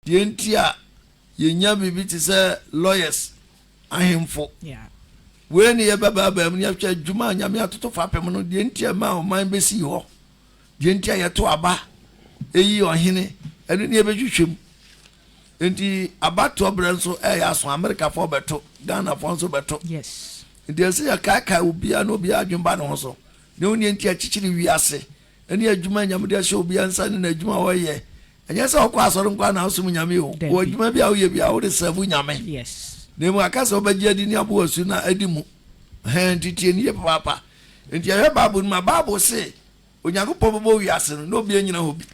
the entia yenya bibi ti say lawyers ahemfo when ye baba ba mu yatwa dwuma nyame atoto fapem no the entia ma o man besi ho the entia ye to aba eyi ohene enu ne ebetwetwem enti abato branso aso America for beto Ghana for so beto yes enti say akaka obia no obia adwumba no so ne oni entia chichiri wiase eni adwuma nyame de hye obia nsa ne na adwuma wo ye enye se okwa asoro nkwa na asum nyame o wo adwuma bia wo ye bia wo de serve nyame yes ne mu akasa obagia di ni abo asu na adimu enti ni ye papa enti ya babu ma babu se onyankopon bobo wiase no obi enyina hobi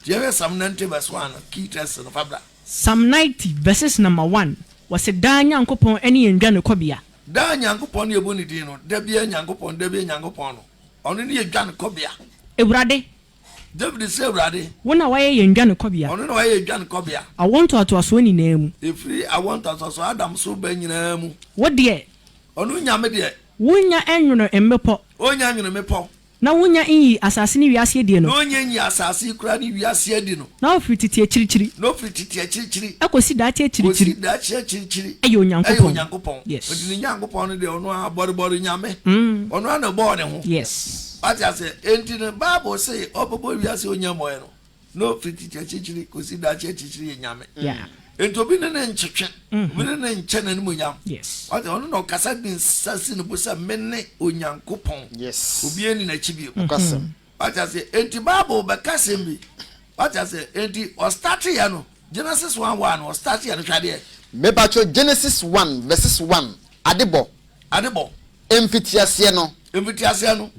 ye Psalm 90 verse 1 key test no fabra Psalm 90 verses number 1 was a da nyankopon eni endwa ne kobia da nyankopon ne ebu ni din no da bia nyankopon no ono ne edwa ne kobia ewurade David say ewurade wona waye endwa ne kobia ono no waye edwa ne kobia I want to aso ni na mu efri I want to aso Adam so ba nyina mu wo de ono nyame de wonya enwono emmepo onya enwono mepo na wonya yi asase ni wiase die no no onya yi asase kura ni wiase adi no na ofititi achirichiri no ofititi achirichiri akosi da achirichiri da achirichiri ayo nyankopon yes odi nyankopon no de ono abori nyame ono ana bo ne ho yes what I say enti the Bible say obobo wiase onya moye no ofititi achirichiri kosi da achirichiri nyame yeah ento bi ne nchetwe bi ne nche na mu nyam yes what ono no kasa din sasi no bosa menne onyankopon yes obi eni na chibi kasem what I say enti Bible be kasem bi what I say enti o start ya no Genesis 1:1 o start ya no twade me bacho Genesis 1 verses 1 adebo emfitiase no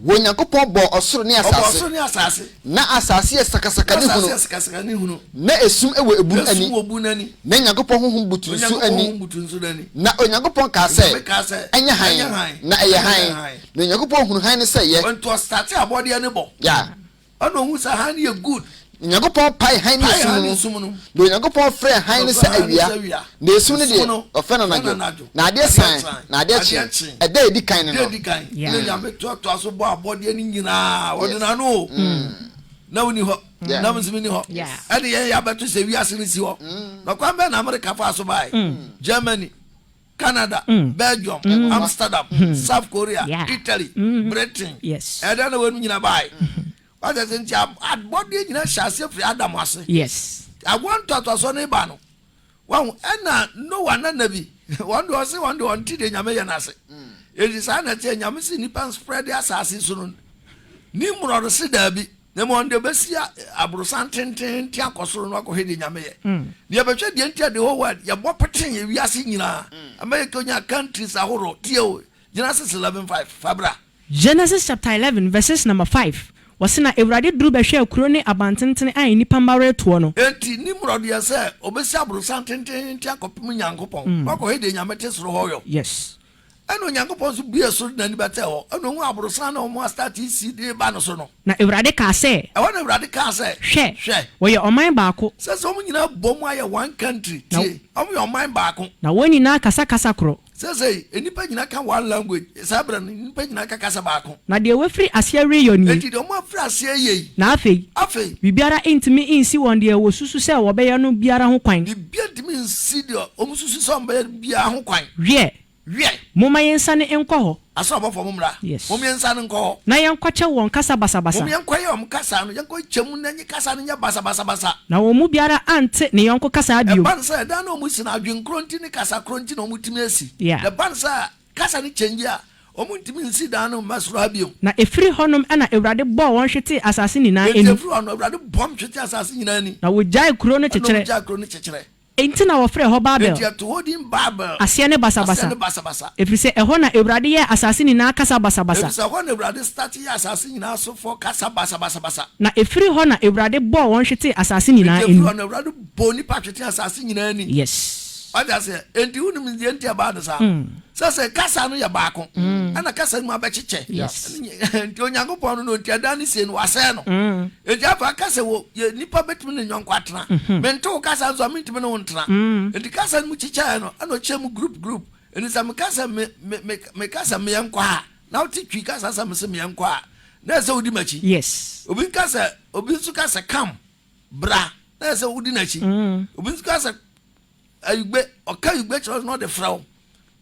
wonyankopon bo osoro ne asase na asase ye sakasaka ne hunu na esum ewo ebun ani na nyankopon honhom butunsu ani na onyankopon ka se enya han na eye han na nyankopon hunu han ne se ye onto start abode ne bo ya ono hu sa han ye good nyankopon pai han ne sum no do nyankopon frɛ han ne se awia na esum ne de ofena na ade san na ade chi ede edi kan ne no ne nyame to aso bo abode ni nyina wode na no na woni ho na mzimi ni ho ade ye ya beto se wiase ni si ho na kwa be na America fa so bai Germany Canada Belgium Amsterdam South Korea Italy Britain ede na wonu nyina bai what does it at body nyina shase free Adam ase yes I want to so ne ba no wan na no one na nabi one do say one do until de nyame ye na ase it is an at nyame si nipa spread the asase so no ni muro se da bi na mo nde besia abrosan tenten ti akosoro no akọ hedi nyame ye de betwe de ntia de ho word ye bopeten ye wiase nyina America nya countries ahoro tie Genesis 11:5 fabra Genesis chapter 11 verses number 5 wasina ewrade duru behwe akuro ne abantenten an nipa mbare to no enti ni murode ya se obesi abrosan tenten ti akopem nyankopon akọ hedi nyame te soro ho yo yes eno nyankopon so bia so na ni bete ho eno hu abrosan na o mo start isi de ba no so no na ewrade ka se e wona ewrade ka se hwe wo ye oman baako se so mo nyina bom aye one country tie o mo ye oman baako na woni na kasa kro say enipa nyina ka one language sabra enipa nyina ka kasa baako na de wefri asia reyo ni enti de mo afri asia ye na afei bibiara intimi insi won de wo susu se wo be ya no biara ho kwan bibia intimi insi de o mo susu se o be biara ho kwan wie moma yensa ne enko ho aso abofo mumra mom yensa ne enko ho na yenkwache won kasa basa mom yenkwaye om kasa no yenko chemu na nyi kasa no nya basa na wo mu biara ante ne yenko kasa abio ban sa da na o mu si na adwen kronti ne kasa kronti na o mu timi asi the ban sa kasa ne change a o mu timi nsi da na masro abio na efri honom ana ewrade bo won hwete asase ni na eni efri honom ewrade bom hwete asase ni na ni na wo jai kro no chekere enti na wofre ho Babel asia ne basa efri se eho na ewrade ye asase ni na kasa basa efri se ho na ewrade start ye asase ni na so for kasa basa na efri ho na ewrade bo won hwete asase ni na eni efri ho na ewrade bo ni pa hwete asase ni na ni yes Oja say enti unu mi enti aba no sa say kasa no ya baako ana kasa mu abechiche enti onyankopon no enti ada ni se no wase no enti afa kasa wo nipa betimi ne nyonko atena mento kasa zo mentimi ne wontena enti kasa mu chicha no ana chemu group enti sam kasa me kasa me yanko ha na otitwi kasa sam se me yanko ha na se odi machi yes obi su kasa kam bra na say udi na chi obi nka say ayugbe oka yugbe church no the frown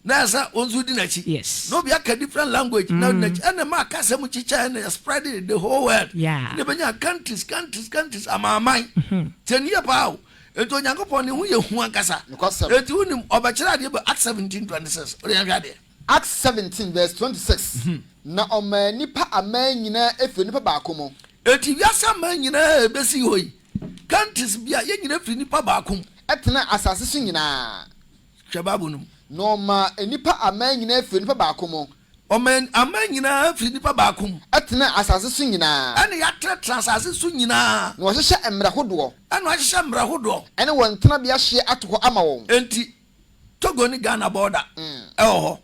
na say onzu udi na chi yes no be aka different language na na chi and ma ka say mu chicha and spread it the whole world yeah ne benya countries amaman tenia pa ento Nyankopon ne hu ye hu ankasa enti unim obakira de Acts 17:26 ori ya de Acts 17:26 na oma nipa aman nyina efe nipa baako mo enti wiasa man nyina ebesi hoyi countries bia ye nyina firi nipa baako etena asase so nyina hwebabu num no ma nipa aman nyina efe nipa baako mo aman nyina firi nipa baako etena asase so nyina ene ya tra asase so nyina na wo hye emra hodo ene wo hye emra hodo ene won tena bia hye atoko ama won enti Togo ni Ghana border ho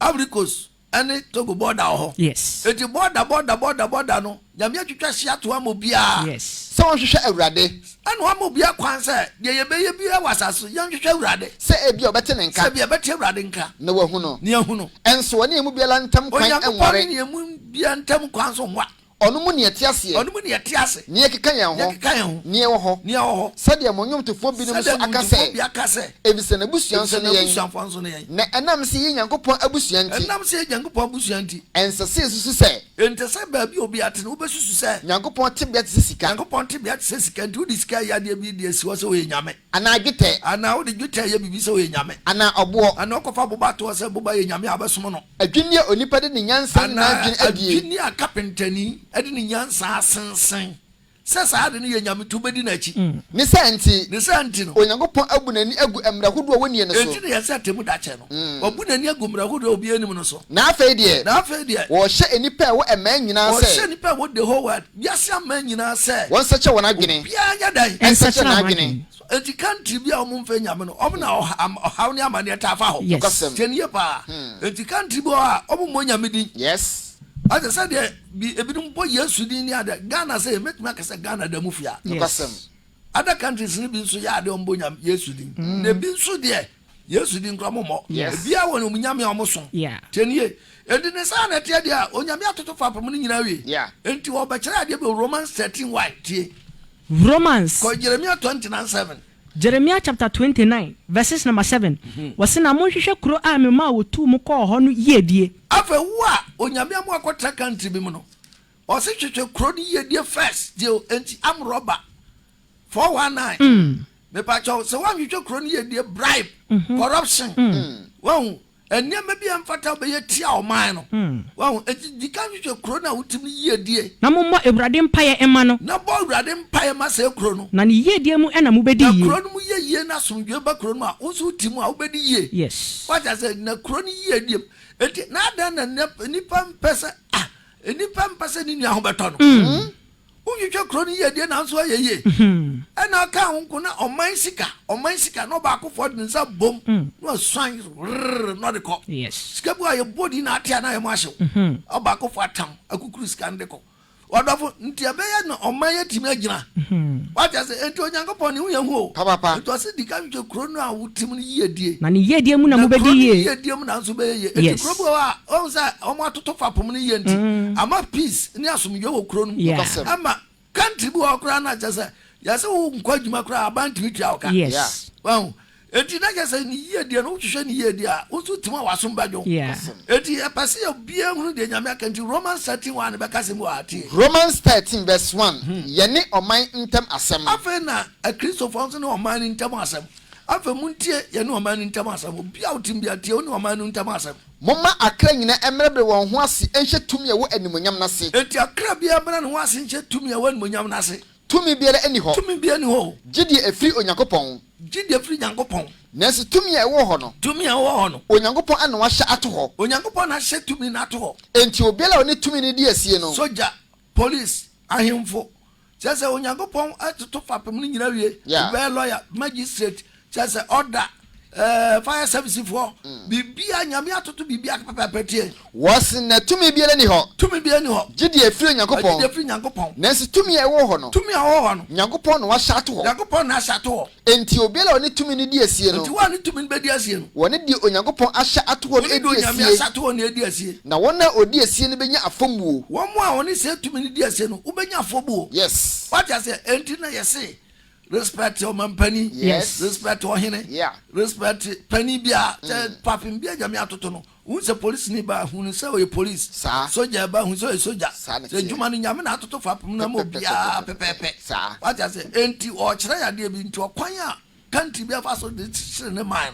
Africos ene Togo border ho yes enti border no nyame atwitwa hye ato amobia yes so won hwehwe awurade ene wa mobia kwan se de ye beye bia wasaso yan hwehwe awurade se ebi obete ne nka se bia bete awurade nka na wahu no ne ahu no enso woni emu bia la ntam kwan enware ne emu bia ntam kwan so nwa onu mu ne atiase ne ekeka yan ho ne wo ho sade amonyom tofo bi no so akase ebise na busuan so ne yen na enam se yi Nyankopon abusuan nti ensase susu se entese ba bi obi ate no besusu se Nyankopon tebia te sika nti odi sika ya de bi de siwo se we nyame ana gite ana odi gite ya bibi se we nyame ana obo ana okofa boba to se boba ye nyame abesom no adwinne onipa de ne nyansa na adwin adie adwinne akapentani ade ne nyansa asensen sesa ade ne ye nyame to bedi na chi ne santi no Onyankopon abunani agu emra hodo woni ne so enti ne yesa temu da che no obunani agu emra hodo obi anim no so na afei de wo hye enipa wo eman nyina se wo hye enipa wo the whole world biase aman nyina se won seche wona adwene bia nya dai enseche na adwene enti country bia omo mfa nyame no omo na ohaw ne amane ta fa ho tenie pa enti country bo a omo mo nyame din yes I said, ebidum boy Yesu din ni ada Ghana say make me say Ghana da mufia. Other countries ni bi so ya de ombo nyam Yesu din. Na bi so de Yesu din kra momo. Bia won omunyame omoso. Tenie. Enti ne sa na tie de a onyame atoto fa pam ni nyina we. Enti wo ba kira de be Romans 13:1 tie. Romans. Ko Jeremiah 29:7. Jeremiah chapter 29 verses number 7. Wasina monhwehwe kuro a mema wotu mu ko ho no yedie. Afa wa onyame amu akotra country bi mu no. O se twetwe kuro ni yedie first. Je enti am robber 419. Me pa cho se wan twetwe kuro ni yedie bribe, corruption. Won enema bi amfata be yetia o man no. Won enti dika twetwe kuro na wutimi yedie. Na mommo Ewurade mpaye ema no. Na bo Ewurade mpaye ma se kuro no. Na ne yedie mu ena mu bedi ye. Na kuro no mu ye na somdwe ba kuro no a unsu utimu a ubedi ye. Yes. What I say na kuro ni yedie. Enti na da na nipa mpesa nipa mpesa ni nua ho beto no. Unhwehwe kuro ni yedie na nso ayeye. Ena ka honko na oman sika no ba akofo de nsa bom no swan no de ko. Yes. Sika bu aye body na atia na ye mo ahye. Oba akofo atam akukuru sika ndeko. Wadofo nti abeya no oman yetimi agina. What I say enti Onyankopon ni hu ye hu. Papa. Enti ase dika twetwe kuro no a wutim ni yedie. Na ne yedie mu na mu bedi ye. Yedie mu na nso be ye. Enti kuro bu a on say omo atoto fa pom ni ye nti. Ama peace ni asomdwe wo kuro no. Ama country bu okra na chese ya se wo nkwadwuma kra abanti tia oka. Yes. Wow. Enti na chese ni yedie no hwehwe ni yedie a unsu tima wasom badwo. Enti epase ya bia hunu de nyame akanti Romans 13:1 be kase mu ati. Romans 13:1 ye ne oman ntem asem. Afa na a Christopher nso ne oman ntem asem. Afa muntie ye ne oman ntem asem. Bia utim bia tie ne oman ntem asem. Momma akra nyina emrebre won ho ase enhye tumi ewo animonyam na se. Enti akra bia bra ne ho ase enhye tumi ewo animonyam na se. Tumi biara eni ho. Tumi bia ni ho. Gidi efri Onyankopon. Gidi efri Nyankopon. Nansi tumi ewo ho no. Tumi ewo ho no. Onyankopon ana wa hye ato ho. Onyankopon na hye tumi na ato ho. Enti obiara oni tumi ni di asie no. Soldier, police, ahemfo. Chese Onyankopon atoto fapem ni nyina wie. Be lawyer, magistrate, chese order. Fire service for bibia nyame atoto bibia papapetie was na tumi biara ni ho gidi efiri Nyankopon nansi tumi ewo ho no Nyankopon no wa hyato ho enti obiara oni tumi ni di asie no enti wa ni tumi be di asie no woni di Onyankopon ahya ato ho edi asie na wona odi asie ni benya afomuo wo mo a woni se tumi ni di asie no ubenya afobuo yes what you say enti na yese respect your man penny. Yes. Respect your hene. Yeah. Respect penny bia. Papin bia jamia totono. Who's a police niba? Who say we police? Soldier ba who say soldier. The Jumani Yamana to Fapum Namo bia pepe. What I say? Enti or Chaya dear be into a choir. Can't be a fast of the mine.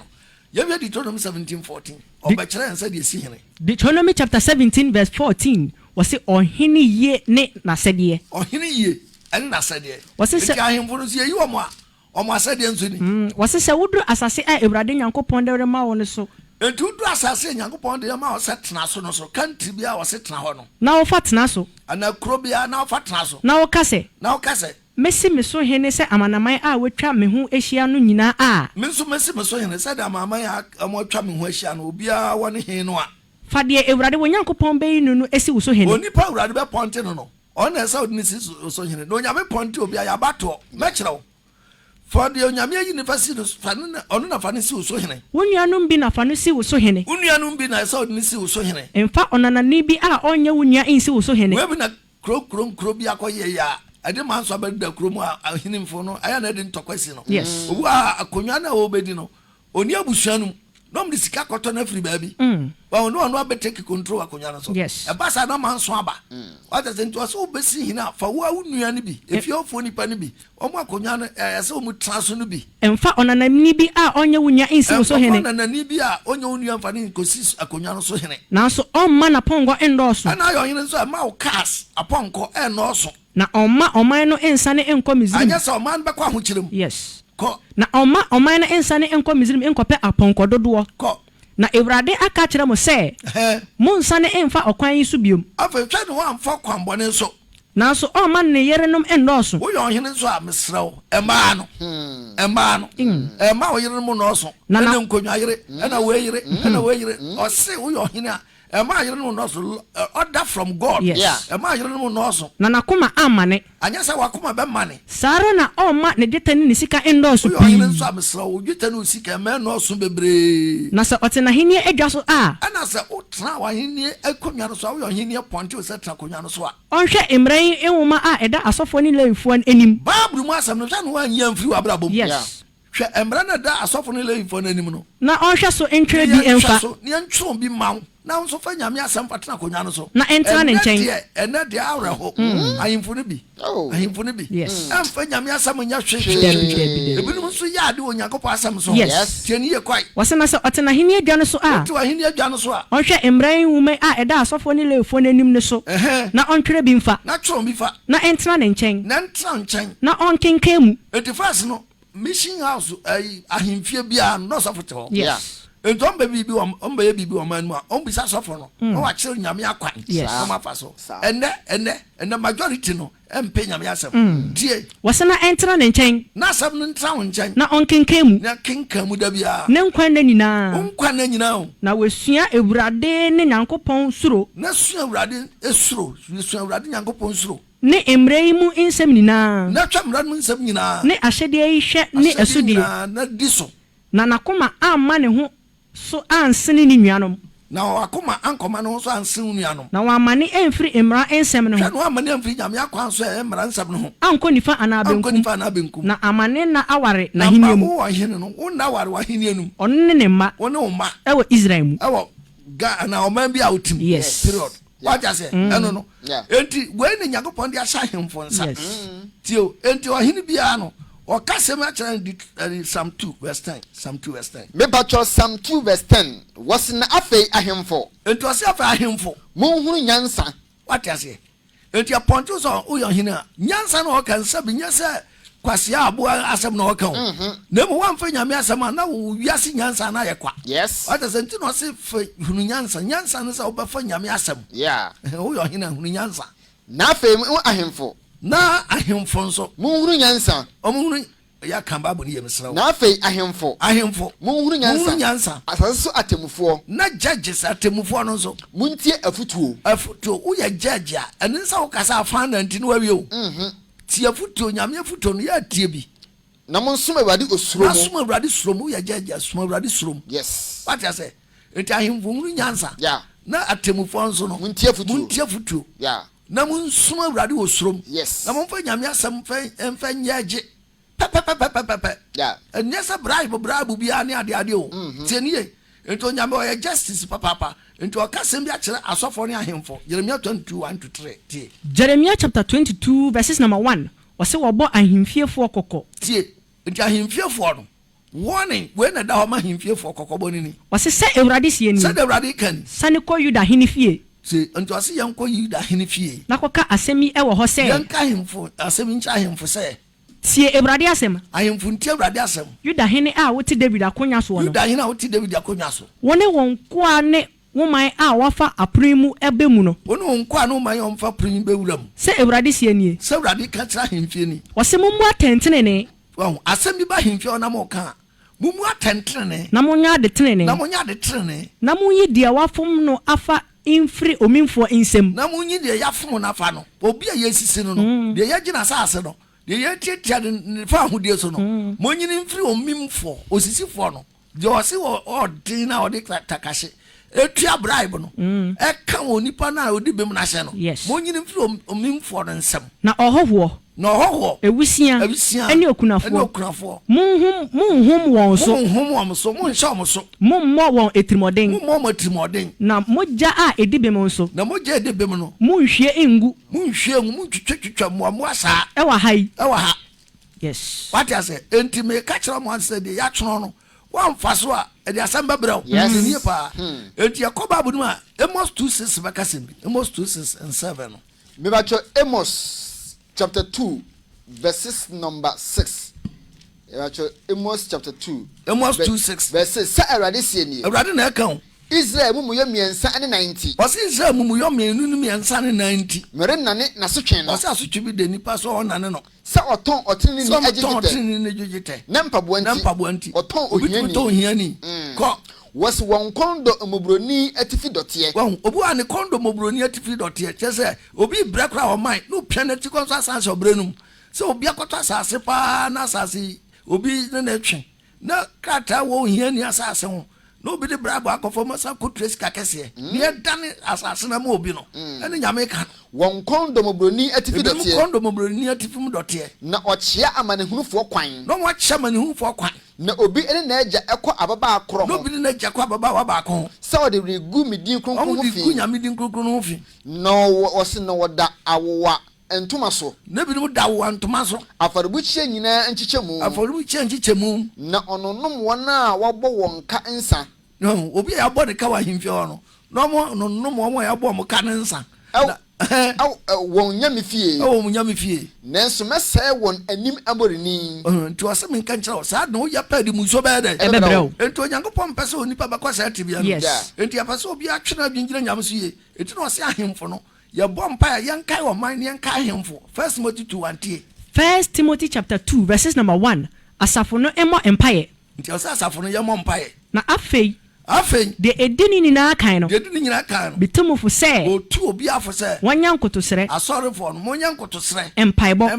You have Deuteronomy 17:14. Or by Chaya said you see him. Deuteronomy chapter 17 verse 14 was it on hini ye ne na said ye. Or hini ye and na said ye. Was it him for you or more? Or my said was it a wood as I say a Bradin Uncle Ponder ma on so. And two drasses and young upon the amount set naso so can't be our set nahono. Now fat naso. And now crobia now fat naso. Now Casse. Now Casse. Messi me so hene se amanamai a wetwa me ho ehia no nyina a. Messi me so hene se da amamai a amotwa me ho ehia no obia woni he no a. Fa de Ewrade wo Nyankopon be no no esi wo so hene. Oni pa Ewrade be ponte no no. On esa odini si so hene. No nya be ponte obia ya bato. Me kire for the Onyame University fanu onu na fanu si wo so hene. Wonnuanum bi na fanu si wo so hene. Wonnuanum bi na esa odini si wo so hene. Emfa onanani bi a onye wonnua insi wo so hene. We bi na kro bi akoye ya. Ade man so abeda kromu a hinimfo no aya na de ntokwasi no. Yes. Obu a akonwa na obedi no. Oni abusuanum no mdi sika koto na free baby. Ba ono abetake control akonwa no so. Yes. E basa na man so aba. What is into so obesi hina fa wo awunua ne bi. Efi ofo nipa ne bi. Omo akonwa no ese omu transo no bi. Emfa onanani bi a onye wonnua insi wo so hene. Onanani bi a onye wonnua mfa ne kosi akonwa no so hene. Nanso omma na pongo endoso. Ana yo hene so ma o cars aponko endoso. Na oman no ensane enko Misrim. Anya so oman be kwa ho kirem. Yes. Ko na oman no ensane enko Misrim enkope aponko dodo. Ko na Ewrade aka kire mo se mo nsane emfa okwan yi so biom. Afa twa no amfa kwan bone so. Nanso oman ne yerenom endoso. Wo yo hene so a mesrew ema no. Ema no. Ema wo yerenom no so. Na nkonwa yere, na we yere, na we yere. O se wo yo hene a ema yerenom no so order from God. Yes. Ema yerenom no so. Na nakoma amane. Anya sa wakoma be mane. Sara na oma ne detani ne sika endoso pi. Wo yo hene so a mesrew, detani o sika me no so bebre. Na se otena henie edwa so a. Ana se otra wa henie akonwa no so wo yo henie ponte o se tra konwa no so a. Onhwe emran enwoma a eda asofo ni lewifo anim. Bible mu asam no hwa no wa nyam firi abrabom. Yes. Hwe emran na da asofo ni lewifo anim no. Na onhwe so entwe bi emfa. Ni entwe bi mawo. Na nso fa nyame asam fatena konwa no so. Na entra ne nchen. Ena de awreho. Ahimfo ne bi. Ahimfo ne bi. Yes. Emfa nyame asam nya hwehwe. Ebinum so ya de onyankopɔ asam so. Yes. Tieni ye kwai. Wase na se otena henie adwa no so a. Otu ahenie adwa no so a. Onhwe emran wume a eda asofo ni lewifo anim ne so. Na ontwere bi mfa. Na tro bi fa. Na entra ne nchen. Na entra nchen. Na onkenkan mu. Etifas no mission house ahimfie bia no so foto. Yes. Entombe bibi ombe bibi oman mu a ombisa sofo no o wa kire nyame akwan o ma fa so ene majority no empe nyame asem die wase na entra ne nchen na asem no ntra wo nchen na onkenkan mu na kenkan mu da bia ne nkwan na nyina nkwan na nyina na wasua Ewrade ne Nyankopon suro na sua Ewrade esuro sua Ewrade Nyankopon suro ne emre mu nsem nyina na twa mra mu nsem nyina ne ahyede yi hwe ne asudie na diso na nakoma amma ne ho so ansene ni nuanom na wakoma ankoma no so ansen nuanom na wamane emfiri emra ensem no ho no amane emfiri nyame akwan so emra nsem no ho anko nifa anabenkum na amane na aware na hiniemu wo hine no wo na aware wa hinienum onne ne mma wo ne umma ewo Israel mu ewo ga na oman bi outim period what you say eno no enti we ne Nyankopon de ahya hemfo nsa tio enti o hine bia no o kasem a kire Psalm 2 verse 10 Psalm 2 verse 10 me bacho Psalm 2 verse 10 was na afei ahemfo enti o se afei ahemfo monhuru nyansa what you say enti aponto so o yo hine a nyansa na o kan sabi nyasa kwase abo asem na o kan na mo wan fa nyame asem na wo wiase nyansa na ye kwa yes what is enti no se fa hunu nyansa no se obafa nyame asem o yo hine hunu nyansa na afei ahemfo na ahemfo nso monhuru nyansa omunhuru ya kan Bible ni yemsra na afei ahemfo monhuru nyansa asase so atemufo na judges atemufo no nso muntie afutuo wo ya judge a ensa wo kasa afa na ntini wa wieo tie afutuo nyame afutuo no ya tie bi na monsom Ewrade osuro na som Ewrade suro mu ya judge som Ewrade suro yes what you say enti ahemfo huru nyansa na atemufo nso no muntie afutuo na mun suma Ewrade osuro yes na mun fa nyame asem fa nyage pepepepepepe. Yeah. And yes, a bribe be any idea. 10 years. Into Nyamo justice papa. Into a Casim actually as of for him for Jeremiah 22 1 to 3. Jeremiah chapter 22 verses number 1. Was say wabo ahimfie for koko. Tie. Into ahimfie for no. Warning when a dama himfie for koko bonini. Was say Ewrade sie ni. Said the radican. Sane ko Yuda hinifie. See, unto us young ko Yuda hinifie. Na koka asemi e wo ho say. Yanka him for asemi ncha him for say. Tie Ewrade asem. Ahim funtie Ewrade asem. Yuda hene a wote David akonya so no. Yuda hene a wote David akonya so. Wone won ko ane woman a wafa aprimu ebe mu no. Wone won ko ane woman yomfa primu be wuram. Se Ewrade sie nie. Se Ewrade ka tra himfie ni. Wose mumu atentene ne. Wow, asem bi ba himfie ona mo ka. Mumu atentene. Na monya de tenene. Na monya de tenene. Na munyi dia wafom no afa infri omimfo insem. Na munyi dia yafom na afa no. Obi a yesisi no no. Dia yagina saase no. Dia yetia de fa ahudie so no. Monyi infri omimfo, osisifo no. Dia wose o din na o de takashe. Etua bribe no. E ka onipa na odi bem na hye no. Monyi infri omimfo no nsem. Na ohoho no hoho ewusia ene okunafo munhum won so munhom so mummo won etrimoden na moja a edibem so na moja edibem no munhwie engu muntwitwa mo asa e wa ha yes what I say enti me ka kira mo anse de ya twono no wan faso a e de asamba braw ni pa enti yakoba budum a Amos 2:6 bakasim Amos 2:6 and 7 no me ba cho Amos chapter 2 verses number 6. Amos chapter 2 Amos 2:6 verses sa Ewrade sie ni. Ewrade na kan Israel mumuyo miensa ane 90. Wasi Israel mumuyo miensa ane 90. Mere nane na sotwen no. Wasi asotwe bi de nipa so onane no. Sa oton otini ni agigite. Na mpaboa nti. Oton ohiani. Ko was one kondo mobroni atifi dotie. Wan obu ane kondo mobroni atifi dotie. Chese obi brekra o mind no penalty konso asanse obrenum. So obi akoto asase pa na asase obi na twen. Na kata wo hiani asase ho. No be the brabo akofo masa ko trace kakese. Ne dane asase na ma obi no. Ene nyame ka. One kondo mobroni atifi dotie. Kondo mobroni atifi mu dotie. Na ochia amanehunufo kwan. No wachia amanehunufo kwan. Na obi ene na eja ekọ ababa akro no bi na eja kwa ababa wa ba ko sa o de regu midin kronkron ho fi o nya midin kronkron ho fi no o se no woda awowa entuma so na bi no da wo antuma so afarubuchie nyina nchichemu na ononom wona wobọ wonka nsa no obi ya bọ de ka wa himfie no no mo nonom ya bọ mo ka nsa won nyame fie nyame fie nanso mese won anim aborini nti wase men kan kira sa na wo ya pa di muso ba da enti onyankopon pese onipa ba kwasa tibia no enti ya pese obi atwena dwingira nyame so ye enti no wase ahemfo no ya bọ mpa ya yankai wo man yankai ahemfo 1 Timothy 2:1 1 Timothy chapter 2 verses number 1 asafo no emo empire nti asafo no yemo empire na afei de edini ni na kan no bitumufo se otu obi afo se wanyankotosere asori for no monyankotosere empaibo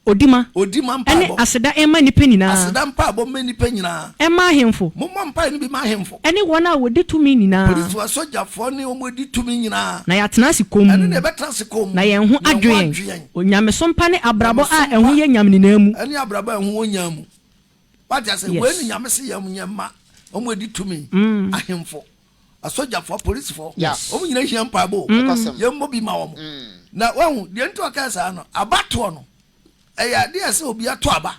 odima empaibo ene aseda ema nipa nyina aseda empaibo me nipa nyina ema ahemfo momma empai ni bi ma ahemfo ene wona wodi tumi nyina polisi wa soja fo ne omodi tumi nyina na yatena sikom ene ne betena sikom na yen ho adwen onyame so mpa ne abrabo a eho ye nyam ninamu ene abrabo eho onyamu what I say when nyame se yam nyama omo di tumi ahemfo asoja for police for omo nyina hia mpabo yemmo bi ma wo na wahu de nto akasa no abato no eya de ase obi ato aba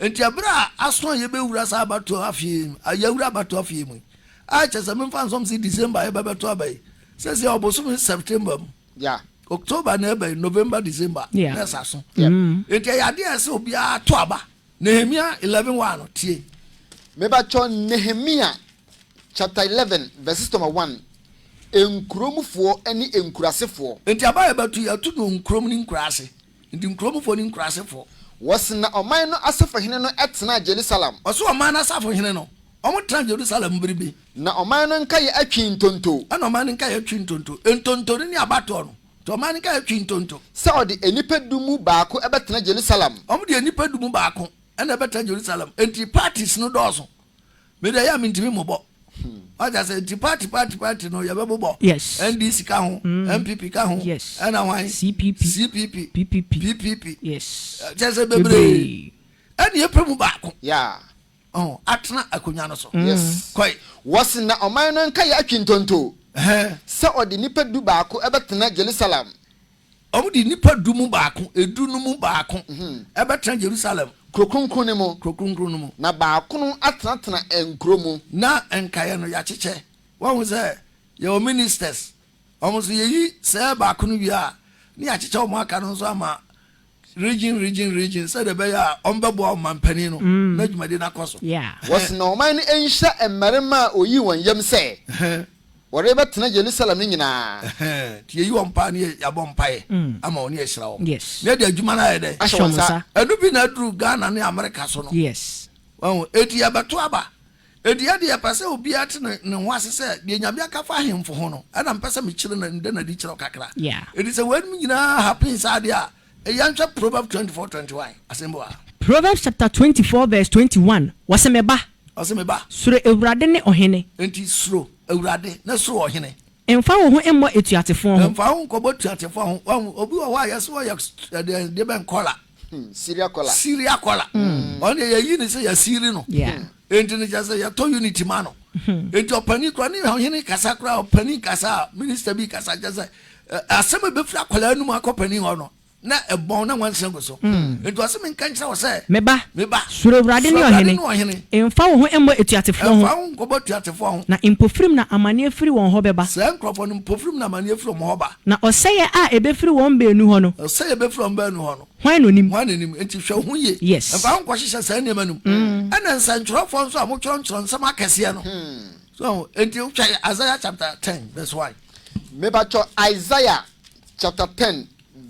enti abra aso ye be wura sa abato afie ayawura abato afie mu a chese me fan som si December e be beto aba se oboso September October na ebe November December na saso enti eya de ase obi ato aba Nehemiah 11:1 tie meba cho Nehemiah chapter 11 verses number 1 enkromfo ani enkurasefo enti abaye batu ya tu no nkrom ni nkurase enti nkromfo ni nkurasefo wasna oman no asafo hene no etena Jerusalem oso oman na asafo hene no omo tena Jerusalem biribi na oman no nka ye atwi ntonto ana oman nka ye atwi ntonto entonto ni abato no to oman nka ye atwi ntonto se odi enipa dumu baako ebetena Jerusalem omo de enipa dumu baako ana betena Jerusalem enti parties no dozo me da ya mintimi mobo I just said party no yabebo. Yes. NDC ka ho, MPP ka ho. Yes. And why CPP. PPP. Yes. Just a bebre. And you premu baako. Yeah. Oh, atena akonya no so. Yes. Quite. Was na oman no nka ya twintonto. Sa odi nipa du baako ebetena Jerusalem. Omudi nipa du mu baako, edu no mu baako. Ebetena Jerusalem. Krokunkun no mu. Na baako no atena enkro mu. Na enkaye no ya cheche. Won say your ministers. Almost ye say baako no wi a. Ni ya cheche o mo aka no so ama region said the bear ombebo mampani no na dwumade na koso. Yeah. Was no man ensha emmarema oyi won yam say. Wore betena Jerusalem ni nyina. Tie yi won pa ne ya bom pae ama oni ehira wo. Yes. Na de adwuma na ye de. Ashonsa. Adu bi na dru Ghana ne America so no. Yes. Won eti ya beto aba. Edi ade ya pase obi ate ne ho ase se de nyame aka fa hemfo ho no. Ana mpese me kire na nde na di kire kakra. Yeah. Edi se wan nyina happen inside ya. Eyancha Proverbs 24:21. Asembo. Proverbs chapter 24 verse 21. Wasemeba. Sure Ewurade ne ohene. Enti suro Ewurade na suro ohene. Emfa wo ho emmo etuatefo ho. Emfa wo nkobo tuatefo ho. Obi wo wa yeso ya de ben kola. Syria kola. On ye yi ni se ya siri no. Yeah. Enti ni jase ya to unity mano. Enti opani kra ni ohene kasa kra opani kasa minister bi kasa jase asema be fira kola anu akopani ho no. Na ebon na wan sengo so ento asem nka nkyira wo se meba suro Ewurade ne ohene emfa wo ho emmo etuatefo ho emfa wo nkobo tuatefo ho na impofrim na amane afiri won ho beba se nkrofo no impofrim na amane afiri won ho ba na oseye a ebefiri won beenu ho no oseye ebefiri won beenu ho no hwan no nim enti hwe ho ye yes emfa wo nkohye sa ne manum ana nsankrofo nso a mo choro nsam akese no so enti wo twa Isaiah chapter 10 verse 1 meba cho Isaiah chapter 10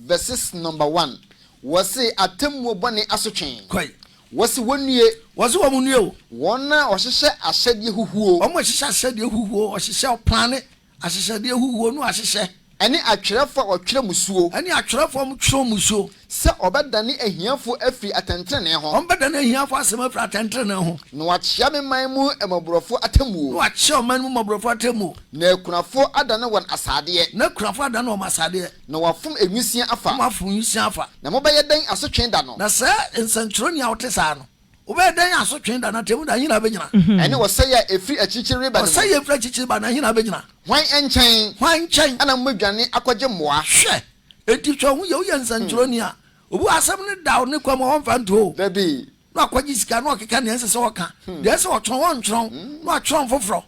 verses number 1 wasi atemwo bone asotwen koi wasi wonue wasi wo munue o wona ohhehye ahyede huhuo o mo hyehyɛ ahyede huhuo o hyehyɛ plane ahyehye huhuo no ahyehye ene atwerefo otwere musuo ene atwerefo mo twere musuo se obedane ahiafo afi atentrene ho obedane ahiafo asem afi atentrene ho no wakyia memman mu emaborofo atamuo no wakyia man mu maborofo atamuo na akunafo adane won asade na kunafo adane won asade na wafom enwusia afa wafom enwusia afa na mobɛyɛ den asotwen da no na sɛ nsantroni a wote saa no obɛ den asotwen da na temu da hina begyina ene wɔsɛyɛ efiri achichiri ba no wɔsɛyɛ efiri achichiri ba na hina begyina hwan enkyɛn ana mmodwane akɔgye mmoa hwɛ enti hwɛ ho yɛ woyɛ nsantroni a obu asɛm ne da ne kwam wɔn fa nto dabi na akɔgye sika na ɔkeka ne ɛsɛ sɛ wɔka deɛ ɛsɛ wɔtɔn wɔn ntwɔn na atwɔn foforɔ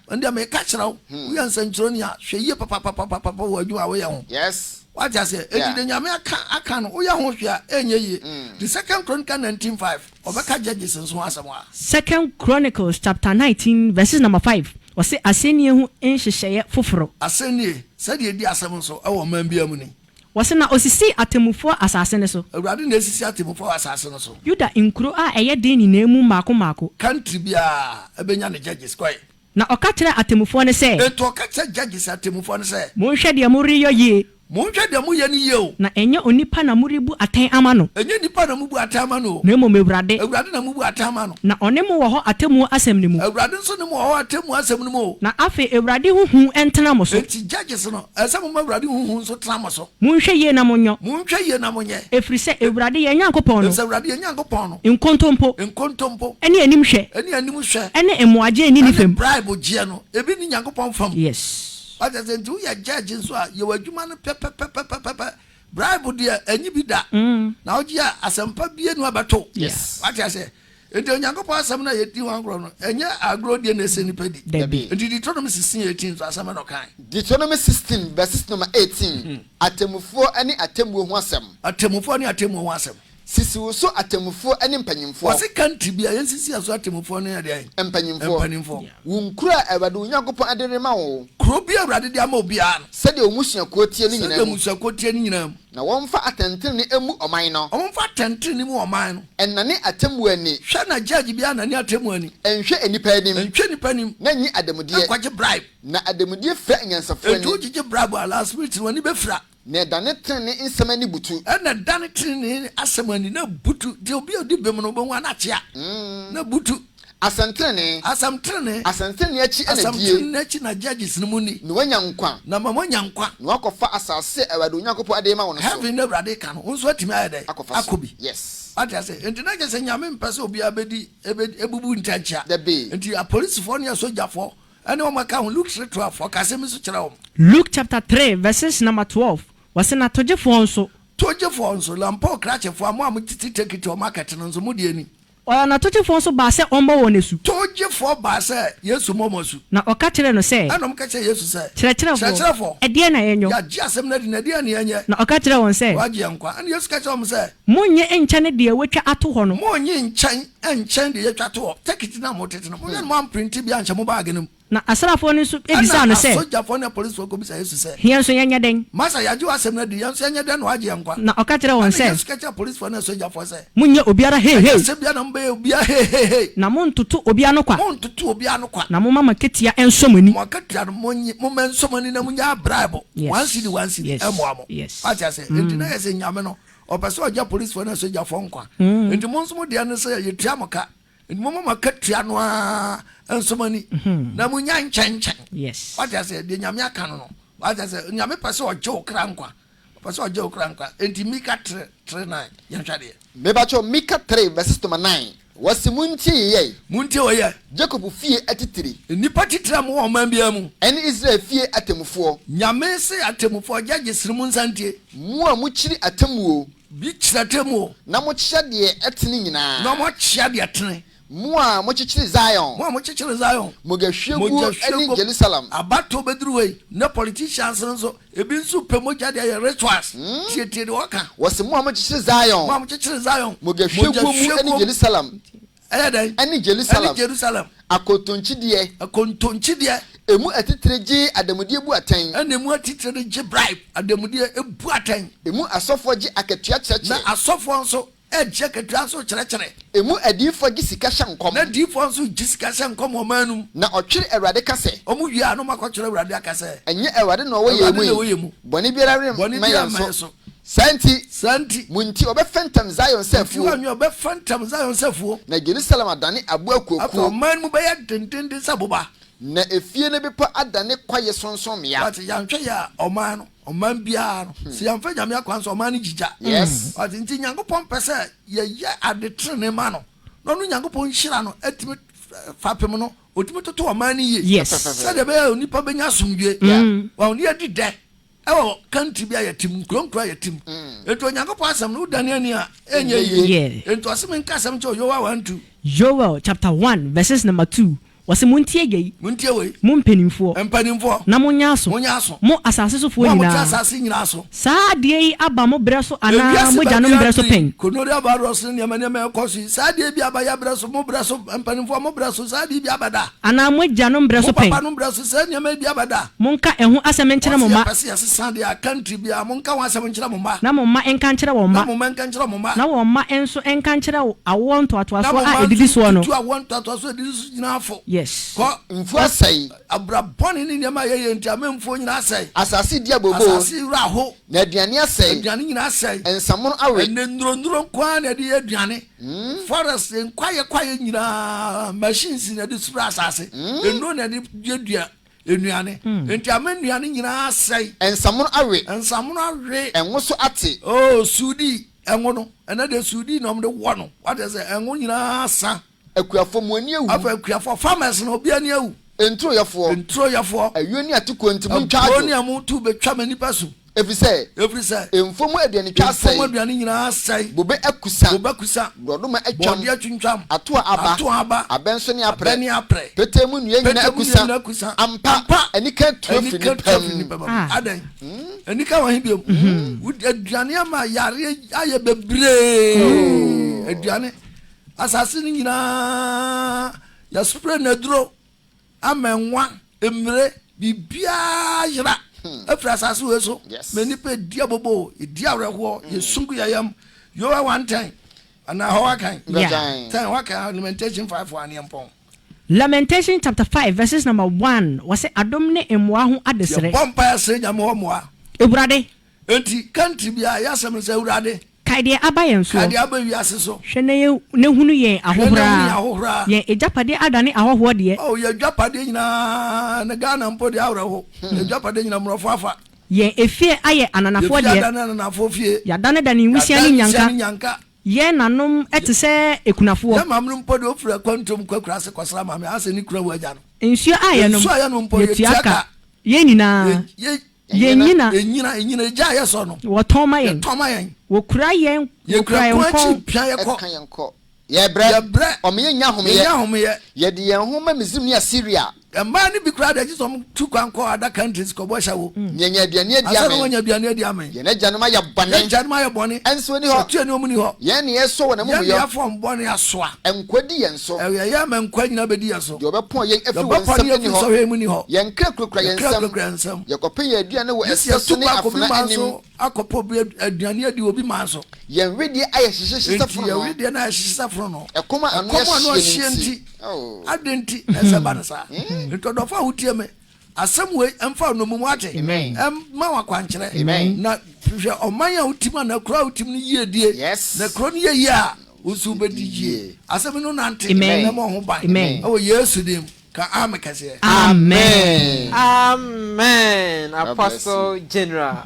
ɛnde ma ɛka kyerɛ wo woyɛ nsantroni a hwɛ yie papa wɔ adwuma a woyɛ ho yes what I say edi de nyame aka no woyɛ ho hwɛ a enye yie the second chronicle 19:5 obɛka judges nso asɛm a second chronicles chapter 19 verses number 5 wɔse asɛnnie ho nhyehyɛeɛ foforo asɛnnie sɛdeɛ di asɛm nso ɛwɔ man bia mu ni wɔse na osisi atemufoɔ asase ne so awurade na esisi atemufoɔ asase no so yuda nkuro a ɛyɛ den nyinaa mu maako country bia ɛbɛnya ne judges kɔe na ɔka kyerɛ atemufoɔ ne sɛ eto ɔka kyerɛ judges atemufoɔ ne sɛ monhwɛ deɛ moreyɛ yie monhwɛ deɛ moyɛ ne yie o na ɛnyɛ onipa na morebu atɛn ama no ɛnyɛ nipa na mubu atɛn ama no na mmom Ewurade na mubu atɛn ama no na ɔne mo wɔ hɔ atemmuo asɛm ne mu Ewurade nso ne mo wɔ hɔ atemmuo asɛm ne mu na afei Ewurade huhu ɛntena mo so enti judges no ɛsɛ mo Ewurade huhu nso tena mo so monhwɛ yie na monyɔ monhwɛ yie na monyɛ ɛfiri sɛ Ewurade yɛ Nyankopɔn no Ewurade yɛ Nyankopɔn no nkontompo ɛne anim hwɛ ɛne mmoagye ni ne fam bribe gye no ebi ni Nyankopɔn fam yes what I say do you judge so a you adwuma no pepe bribe dia anyi bi da na ogi asempa bie no abato yes what I say enti Onyankopɔn asɛm na yɛdi wankro no ɛnyɛ agro die na ɛsɛ nipa di enti Deuteronomy 16:18 so asɛm no kan Deuteronomy 16 verses number 18 atemufoɔ ani atemuo ho asɛm ho asɛm sisiwo so atemufoɔ ani mpanyimfoɔ wɔse country bia yɛnsisi aso atemufoɔ no yɛ deɛ mpanyimfoɔ wunkura Awurade Onyankopɔn ade rema wo kuro bi Awurade de ama obi a sɛdeɛ omusuakuo tie ne nyinaa mu na wɔmfa atɛntene emu ɔman no mu ɔman no ɛnane atemuo ani hwɛ na judge bia na ne atemuo ani ɛnhwɛ nipa anim na nyi ademudeɛ akɔgye bribe na ademudeɛ fra nyansafo ani ɛtu gyegye bribe ala spirit wani bɛfra na dane tene nsɛm ani butu ɛna dane tene asɛm ani na butu de obi odi bem no bo ho anakyea na butu Asamtrene achi echi na judges no muni no wanya nkwa na mama nya nkwa no akofa asase awade Onyankopon ade ma wono so heaven na brade ka no nso atimi ayede akobi yes ati say enti na gese nyame mpese obi abedi ebubu ntancha enti a police for ne soldier for ene o maka Luke 3:12 ka se mi so kire o Luke chapter 3 verses number 12 wase na tojefo nso lampo krachefo amu titi take it o market no nso mu de ani na tojefo nso ba se ombo wonesu tojefo ba se Yesu momosu na oka kire no se anom ka kire Yesu se kire ede na yenyo ya ji asem na de na de na yenye na oka kire won se waje nkwa ana Yesu ka kire om se munye enchane de wetwa ato ho no munye enchane de yetwa to take it na motete no munye mo print bi anche mo bag no na asrafo ni so ebisa no se soja fo na police fo ko bisa Yesu se hian so yanya den masa ya ji asem na de yan so yanya den no waje nkwa na oka kire won se Yesu ka kire police fo na soja fo se munye obiara he se bia na mbe obia he na montutu obia no kwa na mo mama ketia ensomani mo ketia mo mensomani na munya bribe one city emo acha se enti na yese nyame no opeso oja police fo na soja fo nkwa enti mo nso mo de na se yetua moka enti mo mama ketia no ensomani na munya nchenchen acha se de nyame aka no acha se nyame pese ojo kra nkwa enti Mika 3:9 yanhwade mebacho Mika 3 verses 9 wasi munti ye Jacob fie atitiri nipa titira mo o man bia mu ene Israel fie atemufo nyame se atemufo jage sirimu nsantie mu a mu chiri atemuo bi chiratemuo na mo chia de etene nyina na mo chia de etene mu a mo chichiri Zion mo gahwegu ene Jerusalem abato bedruwe na politicians nso ebi nso pemoja de rituals tie de waka wasi mu a mo chichiri Zion mo gahwegu mu ene Jerusalem ene Jerusalem akontonchi de emu atitreji adamudie bu atan ene mu atitreji bribe adamudie ebu atan emu asofo ji aketua cheche na asofo nso eje ketua nso chere emu adifo gi sika hyankom na difo nso gi sika hyankom o manum na otwere Awurade kase omu wi anu makotwere Awurade akase enye Awurade na owoye mu boni biara mayanso santi munti obefentam Zion sefu anyo obefentam Zion sefu na Jerusalem adane abu akuokuo manum be ya tentende saboba na efie ne bepa adane kwaye sonson ya ati yanhwe ya oman bia no si yanfa nyame akwanso oman jija yes ati nti Nyankopon pese ye adetre ne ma no no Nyankopon hira no atime fapem no otime toto oman ye yes se de be onipa benya asomdwe wa oni adide ewo country bia yatim kronkro yatim eto Nyankopon asem no dane ani a enye ye ento asem nka asem cho Yoel 1:2 Joel chapter 1 verses number 2 wase muntie gei we mumpenimfo na munyaso mo asase so fo nyina so saa de yi aba mo breso ana mo janom breso pen konori aba roso ne ma ekosi saa de bi aba ya breso mo breso empanimfo mo breso saa de bi abada ana mo janom breso pen papa no breso saa ne ma bi abada monka ehu asem nkyere mo ma pase asesa de a country bi a monka wa asem nkyere mo ma na mo ma enka nkyere wo ma na mo ma enka nkyere mo ma na wo ma enso enka nkyere awo ntoatoaso a edidi so no tu awo ntoatoaso edidi so nyina afo yes ko mfu asai abraboni ni nyama ye nti amemfo nyina asai asase dia bobo asase raho na aduane asai aduane nyina asai ensamono awe ne ndrondro kwa na de aduane forest kwaye nyina machines na de sura asase endo na de dua enuane nti amenuane nyina asai ensamono awe enwoso ate sudi enwo na de sudi no de wo no what is enwo nyina asa akuafo mu ani ewu afa akuafo farmers no obi ani ewu entro yafo ayoni atuko ntimu ntwajo oni amu tu betwa manipa so efise enfomu aduane twa asai enfomu aduane nyina asai bobe akusa brodoma atwam bodi atwintwam ato aba abenso ne apre petemu nua nyina akusa ampa anika trofi ni pam adan anika wa hibiom aduane ama yare aye bebre aduane asase ni nyina ya spray na duro amenwa emre bibia yira afra asase we so menipe dia bobo dia reho yesungu yayam Yoel 1:10 ana ho kan ten waka Lamentation 5:1 yempon Lamentation chapter 5 verses number 1 wase adom ne emwa ho adesere bompa ya se nyame ho moa Ewurade enti country bia ya sem se Ewurade kaide aba yen so kaide aba wiase so hwe ne hunu yen ahohora yen ejapade adane ahoho de oh ye japade nyina na Ghana mpo de awreho ye japade nyina mrofo afa yen efie aye ananafo de ananafo fie ya dane dane nwisia ni nyanka ye nanom etese ekunafo ya mamnu mpo de ofura kwantom kwakura se kwasra mame ase ni kura waja no nsuo aye no mpo ye tiaka ye nyina enyina ja ye so no wo toma yen wo kura yen ko ye bre o me nya home ye de yen homa mizim ni Assyria man bi kura de jisom tu kwanko other countries ko bo sha wo nyanya aduane adi amen asa aduane adi amen ye na janoma ya bone enso ni ho tu ni omuni ho ye ne yeso wo na mu yo ye afom bone asoa enkwadi yen so ye ma nkwa nyina bedi yeso de obepon yen afi wo nsam ni ho yen krakrakra yen nsam ye kopen ye aduane wo eseso ni afuna anim akopo aduane adi obi manso yen wedi aye hyehyesa fro ye wedi na hyehyesa fro no ekoma anu hyehyenti adenti esaba na sa ntodofo hutie me asem we emfa no mu ate ma wakwankyere na hwe omanya hutima na kura hutim ni yiedie na kuro ni ye a usu bedijie asem no nante na mo ho ban o Yesu dim ka amekase amen Apostle General